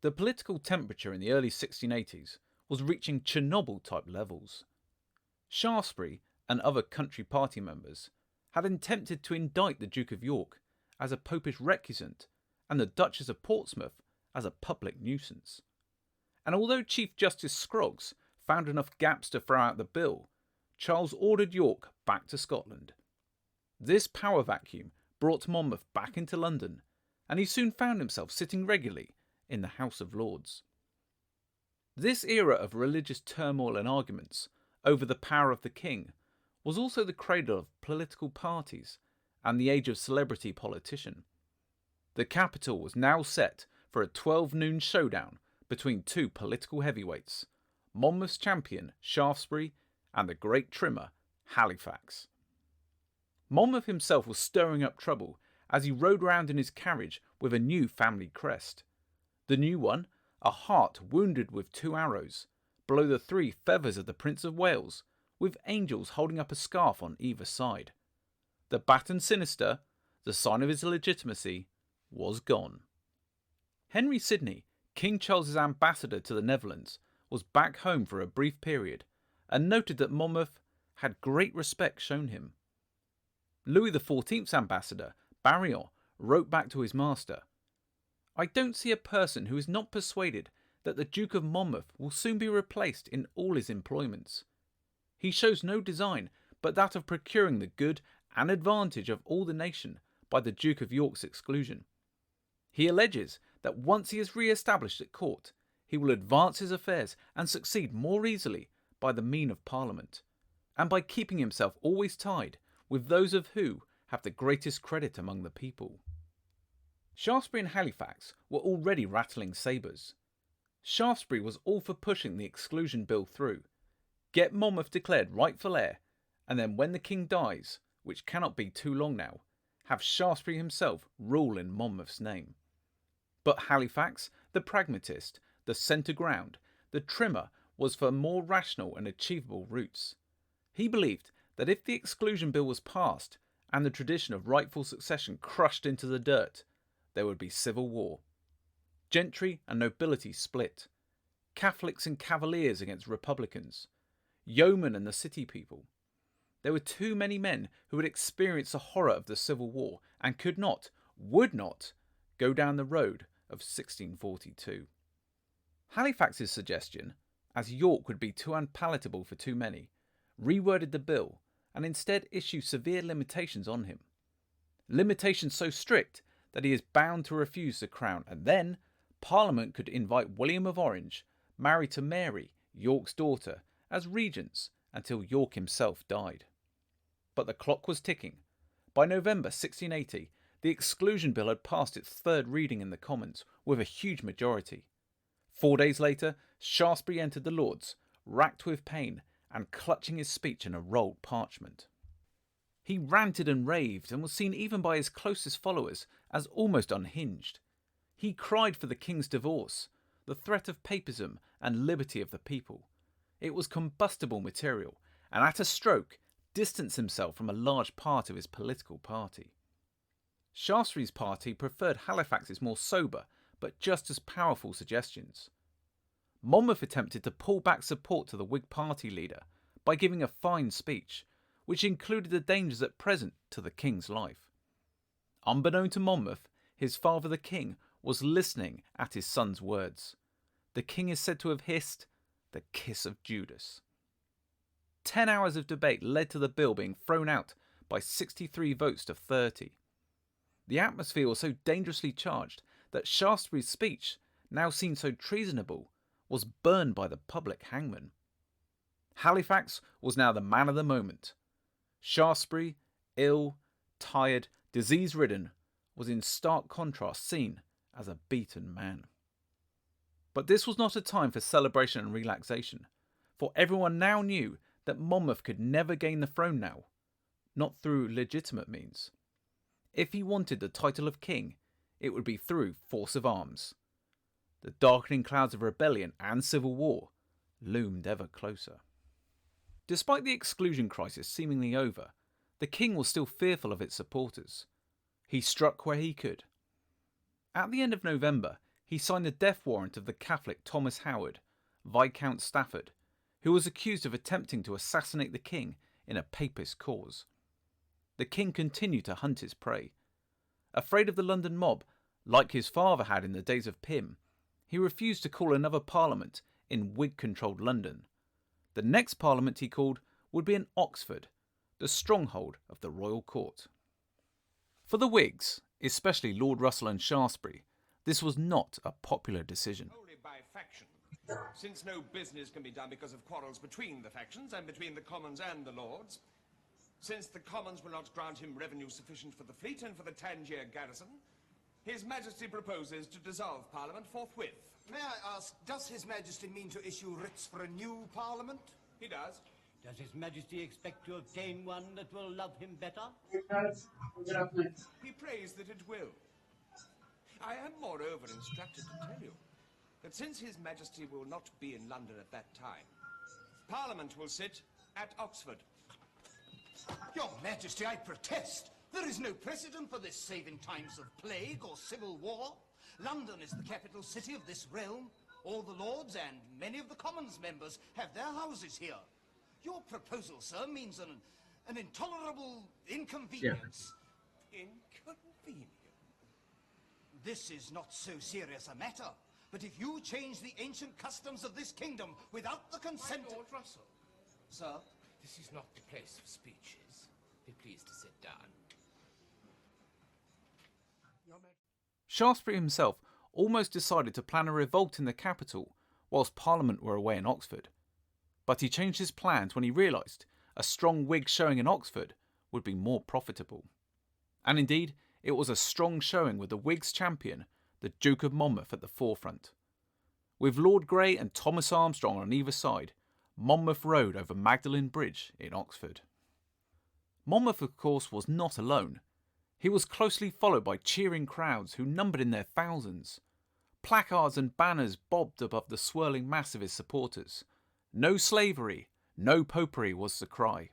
The political temperature in the early 1680s was reaching Chernobyl-type levels. Shaftesbury and other country party members had attempted to indict the Duke of York as a popish recusant and the Duchess of Portsmouth as a public nuisance. And although Chief Justice Scroggs found enough gaps to throw out the bill, Charles ordered York back to Scotland. This power vacuum brought Monmouth back into London, and he soon found himself sitting regularly in the House of Lords. This era of religious turmoil and arguments over the power of the king was also the cradle of political parties and the age of celebrity politician. The capital was now set for a 12 noon showdown between two political heavyweights, Monmouth's champion Shaftesbury and the great trimmer Halifax. Monmouth himself was stirring up trouble as he rode round in his carriage with a new family crest. The new one, a hart wounded with 2 arrows, below the 3 feathers of the Prince of Wales, with angels holding up a scarf on either side. The baton sinister, the sign of his legitimacy, was gone. Henry Sidney, King Charles's ambassador to the Netherlands, was back home for a brief period, and noted that Monmouth had great respect shown him. Louis XIV's ambassador, Barillon, wrote back to his master, "I don't see a person who is not persuaded that the Duke of Monmouth will soon be replaced in all his employments. He shows no design but that of procuring the good and advantage of all the nation by the Duke of York's exclusion. He alleges that once he is re-established at court, he will advance his affairs and succeed more easily by the mean of Parliament, and by keeping himself always tied with those of who have the greatest credit among the people." Shaftesbury and Halifax were already rattling sabres. Shaftesbury was all for pushing the exclusion bill through, get Monmouth declared rightful heir, and then when the king dies, which cannot be too long now, have Shaftesbury himself rule in Monmouth's name. But Halifax, the pragmatist, the centre ground, the trimmer, was for more rational and achievable routes. He believed that if the exclusion bill was passed and the tradition of rightful succession crushed into the dirt, there would be civil war. Gentry and nobility split, Catholics and Cavaliers against Republicans, yeomen and the city people. There were too many men who had experienced the horror of the Civil War and could not, would not, go down the road of 1642. Halifax's suggestion, as York would be too unpalatable for too many, reworded the bill and instead issued severe limitations on him. Limitations so strict that he is bound to refuse the crown, and then Parliament could invite William of Orange, married to Mary, York's daughter, as regents until York himself died. But the clock was ticking. By November 1680, the exclusion bill had passed its third reading in the Commons with a huge majority. 4 days later, Shaftesbury entered the Lords, racked with pain and clutching his speech in a rolled parchment. He ranted and raved and was seen even by his closest followers as almost unhinged. He cried for the king's divorce, the threat of papism and liberty of the people. It was combustible material, and at a stroke distanced himself from a large part of his political party. Shaftesbury's party preferred Halifax's more sober but just as powerful suggestions. Monmouth attempted to pull back support to the Whig party leader by giving a fine speech, which included the dangers at present to the king's life. Unbeknown to Monmouth, his father the king was listening at his son's words. The king is said to have hissed, "The kiss of Judas." 10 hours of debate led to the bill being thrown out by 63 votes to 30. The atmosphere was so dangerously charged that Shaftesbury's speech, now seen so treasonable, was burned by the public hangman. Halifax was now the man of the moment. Shaftesbury, ill, tired, disease-ridden, was in stark contrast seen as a beaten man. But this was not a time for celebration and relaxation, for everyone now knew that Monmouth could never gain the throne now, not through legitimate means. If he wanted the title of king, it would be through force of arms. The darkening clouds of rebellion and civil war loomed ever closer. Despite the exclusion crisis seemingly over, the king was still fearful of its supporters. He struck where he could. At the end of November, he signed the death warrant of the Catholic Thomas Howard, Viscount Stafford, who was accused of attempting to assassinate the king in a papist cause. The king continued to hunt his prey. Afraid of the London mob, like his father had in the days of Pym, he refused to call another parliament in Whig-controlled London. The next parliament he called would be in Oxford, the stronghold of the royal court. For the Whigs, especially Lord Russell and Shaftesbury, this was not a popular decision. Only by faction, since no business can be done because of quarrels between the factions and between the Commons and the Lords. Since the Commons will not grant him revenue sufficient for the fleet and for the Tangier garrison, His Majesty proposes to dissolve Parliament forthwith. May I ask, does His Majesty mean to issue writs for a new Parliament? He does. Does His Majesty expect to obtain one that will love him better? He prays that it will. I am moreover instructed to tell you that since His Majesty will not be in London at that time, Parliament will sit at Oxford. Your Majesty, I protest. There is no precedent for this save in times of plague or civil war. London is the capital city of this realm. All the Lords and many of the Commons members have their houses here. Your proposal, sir, means an intolerable inconvenience. Inconvenient? This is not so serious a matter. But if you change the ancient customs of this kingdom without the consent My Lord Russell, Sir? this is not the place for speeches. Be pleased to sit down. Shaftesbury himself almost decided to plan a revolt in the capital whilst Parliament were away in Oxford. But he changed his plans when he realised a strong Whig showing in Oxford would be more profitable. And indeed, it was a strong showing with the Whigs' champion, the Duke of Monmouth, at the forefront. With Lord Grey and Thomas Armstrong on either side, Monmouth rode over Magdalen Bridge in Oxford. Monmouth, of course, was not alone. He was closely followed by cheering crowds who numbered in their thousands. Placards and banners bobbed above the swirling mass of his supporters. No slavery, no popery was the cry.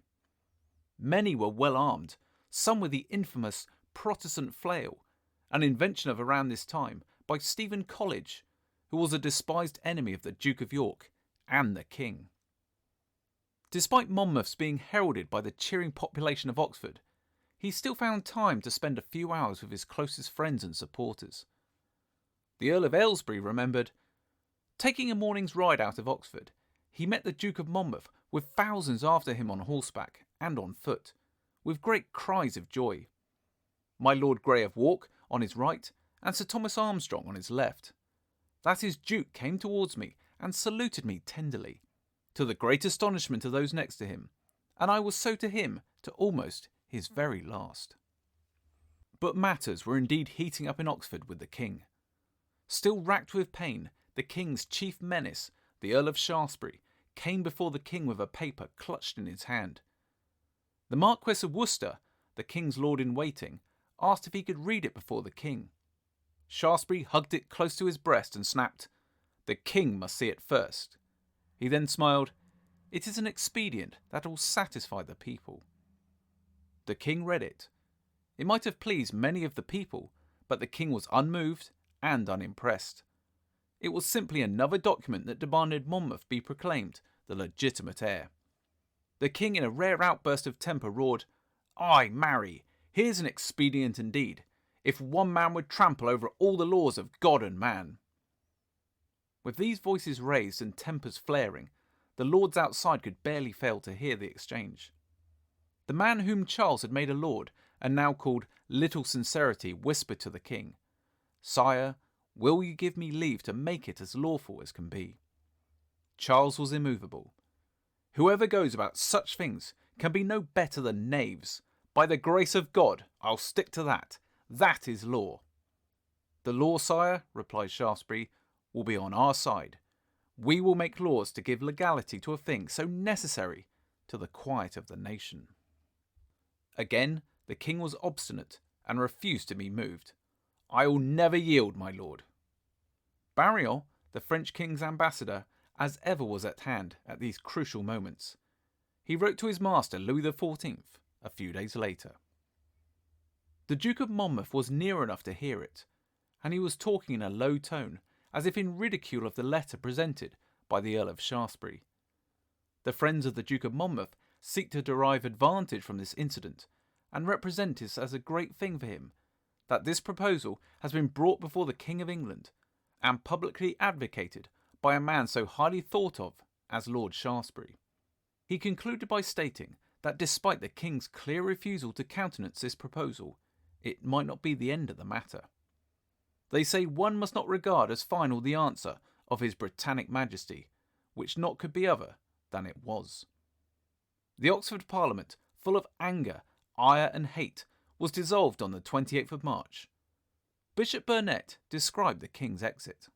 Many were well armed, some with the infamous Protestant flail, an invention of around this time by Stephen College, who was a despised enemy of the Duke of York and the King. Despite Monmouth's being heralded by the cheering population of Oxford, he still found time to spend a few hours with his closest friends and supporters. The Earl of Aylesbury remembered, taking a morning's ride out of Oxford, he met the Duke of Monmouth with thousands after him on horseback and on foot, with great cries of joy. My Lord Grey of Wark on his right and Sir Thomas Armstrong on his left. That his Duke came towards me and saluted me tenderly, to the great astonishment of those next to him, and I was so to him to almost his very last. But matters were indeed heating up in Oxford with the King. Still racked with pain, the King's chief menace, the Earl of Shaftesbury, came before the King with a paper clutched in his hand. The Marquess of Worcester, the King's lord-in-waiting, asked if he could read it before the King. Shaftesbury hugged it close to his breast and snapped, "The King must see it first." He then smiled, "It is an expedient that will satisfy the people." The King read it. It might have pleased many of the people, but the King was unmoved and unimpressed. It was simply another document that demanded Monmouth be proclaimed the legitimate heir. The King, in a rare outburst of temper, roared, "Ay, marry, here's an expedient indeed, if one man would trample over all the laws of God and man." With these voices raised and tempers flaring, the lords outside could barely fail to hear the exchange. The man whom Charles had made a lord, and now called Little Sincerity, whispered to the King, "Sire, will you give me leave to make it as lawful as can be?" Charles was immovable. "Whoever goes about such things can be no better than knaves. By the grace of God, I'll stick to that. That is law." "The law, sire," replied Shaftesbury, "will be on our side. We will make laws to give legality to a thing so necessary to the quiet of the nation." Again, the King was obstinate and refused to be moved. "I will never yield, my lord." Barillon, the French King's ambassador, as ever was at hand at these crucial moments. He wrote to his master, Louis XIV, a few days later. The Duke of Monmouth was near enough to hear it, and he was talking in a low tone, as if in ridicule of the letter presented by the Earl of Shaftesbury. The friends of the Duke of Monmouth seek to derive advantage from this incident, and represent it as a great thing for him that this proposal has been brought before the King of England, and publicly advocated by a man so highly thought of as Lord Shaftesbury. He concluded by stating that despite the King's clear refusal to countenance this proposal, it might not be the end of the matter. They say one must not regard as final the answer of His Britannic Majesty, which not could be other than it was. The Oxford Parliament, full of anger, ire and hate, was dissolved on the 28th of March. Bishop Burnet described the King's exit.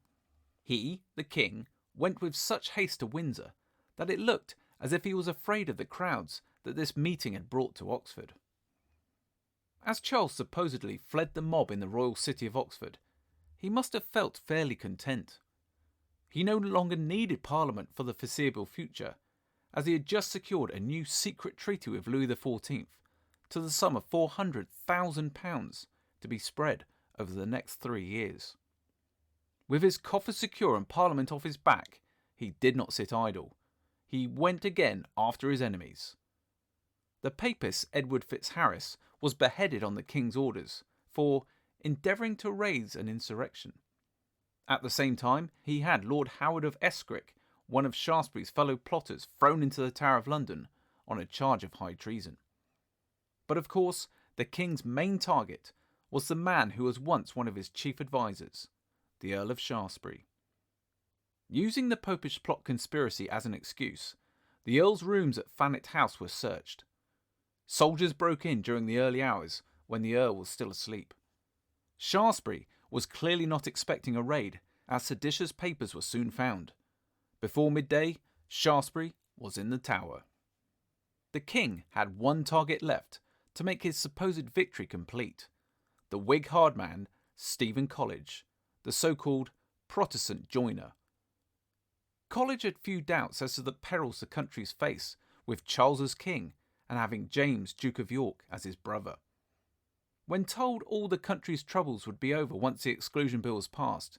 He, the King, went with such haste to Windsor that it looked as if he was afraid of the crowds that this meeting had brought to Oxford. As Charles supposedly fled the mob in the royal city of Oxford, he must have felt fairly content. He no longer needed Parliament for the foreseeable future, as he had just secured a new secret treaty with Louis XIV to the sum of £400,000 to be spread over the next 3 years. With his coffers secure and Parliament off his back, he did not sit idle. He went again after his enemies. The papist Edward Fitzharris was beheaded on the King's orders for endeavouring to raise an insurrection. At the same time, he had Lord Howard of Escrick, one of Shaftesbury's fellow plotters, thrown into the Tower of London on a charge of high treason. But of course, the King's main target was the man who was once one of his chief advisers, the Earl of Shaftesbury. Using the Popish plot conspiracy as an excuse, the Earl's rooms at Thanet House were searched. Soldiers broke in during the early hours when the Earl was still asleep. Shaftesbury was clearly not expecting a raid, as seditious papers were soon found. Before midday, Shaftesbury was in the Tower. The King had one target left to make his supposed victory complete: the Whig hardman Stephen College, the so-called Protestant joiner. College had few doubts as to the perils the countries face with Charles as king and having James, Duke of York, as his brother. When told all the country's troubles would be over once the Exclusion Bill was passed,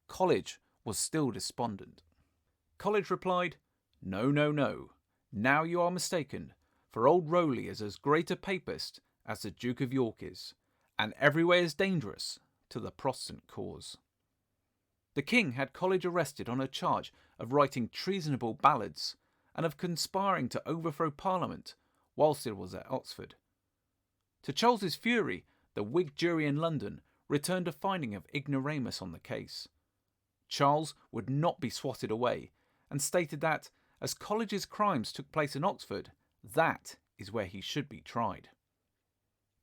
College was still despondent. College replied, "No, no, no. Now you are mistaken, for old Rowley is as great a papist as the Duke of York is, and every way as dangerous to the Protestant cause." The King had College arrested on a charge of writing treasonable ballads and of conspiring to overthrow Parliament whilst it was at Oxford. To Charles's fury, the Whig jury in London returned a finding of ignoramus on the case. Charles would not be swatted away and stated that, as College's crimes took place in Oxford, that is where he should be tried.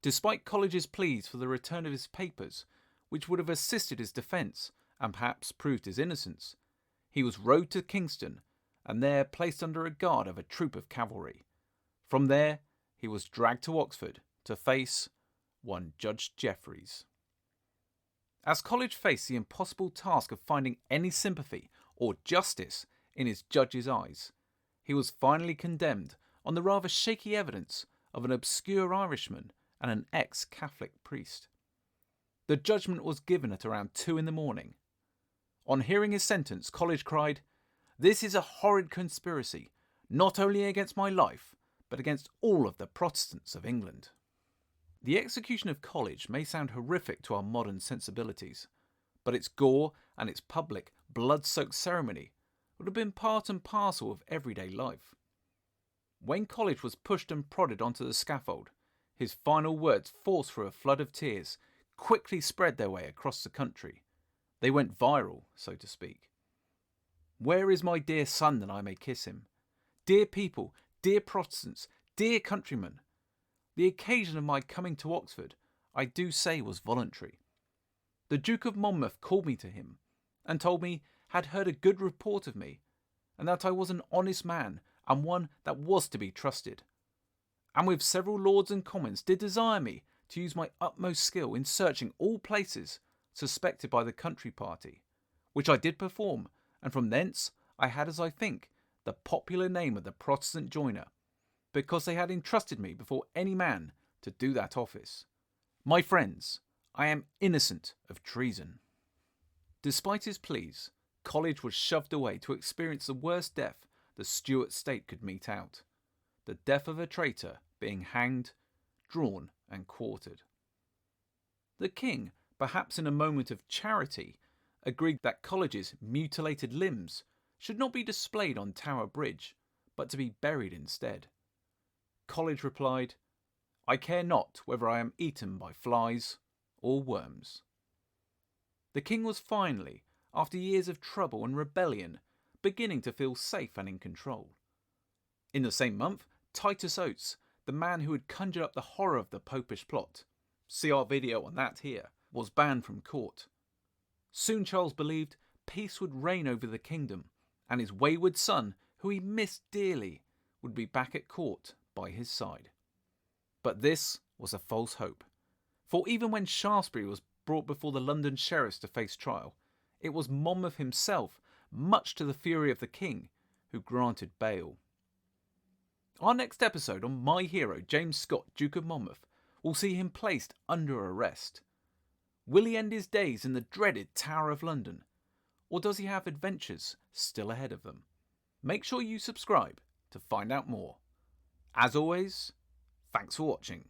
Despite College's pleas for the return of his papers, which would have assisted his defence and perhaps proved his innocence, he was rowed to Kingston and there placed under a guard of a troop of cavalry. From there, he was dragged to Oxford to face one Judge Jeffreys. As College faced the impossible task of finding any sympathy or justice in his judge's eyes, he was finally condemned on the rather shaky evidence of an obscure Irishman and an ex-Catholic priest. The judgment was given at around 2 a.m. On hearing his sentence, College cried, "This is a horrid conspiracy, not only against my life, but against all of the Protestants of England." The execution of College may sound horrific to our modern sensibilities, but its gore and its public, blood-soaked ceremony would have been part and parcel of everyday life. When College was pushed and prodded onto the scaffold, his final words, forced through a flood of tears, quickly spread their way across the country. They went viral, so to speak. "Where is my dear son that I may kiss him? Dear people, dear Protestants, dear countrymen, the occasion of my coming to Oxford, I do say, was voluntary. The Duke of Monmouth called me to him, and told me had heard a good report of me, and that I was an honest man, and one that was to be trusted. And with several lords and commons did desire me to use my utmost skill in searching all places suspected by the country party, which I did perform, and from thence I had, as I think, the popular name of the Protestant joiner, because they had entrusted me before any man to do that office. My friends, I am innocent of treason." Despite his pleas, College was shoved away to experience the worst death the Stuart state could mete out, the death of a traitor being hanged, drawn and quartered. The king, perhaps in a moment of charity, agreed that College's mutilated limbs should not be displayed on Tower Bridge, but to be buried instead. College replied, "I care not whether I am eaten by flies or worms." The king was finally, after years of trouble and rebellion, beginning to feel safe and in control. In the same month, Titus Oates, the man who had conjured up the horror of the Popish plot, see our video on that here, was banned from court. Soon Charles believed peace would reign over the kingdom, and his wayward son, who he missed dearly, would be back at court by his side. But this was a false hope, for even when Shaftesbury was brought before the London sheriffs to face trial, it was Monmouth himself, much to the fury of the king, who granted bail. Our next episode on my hero, James Scott, Duke of Monmouth, will see him placed under arrest. Will he end his days in the dreaded Tower of London, or does he have adventures still ahead of them? Make sure you subscribe to find out more. As always, thanks for watching.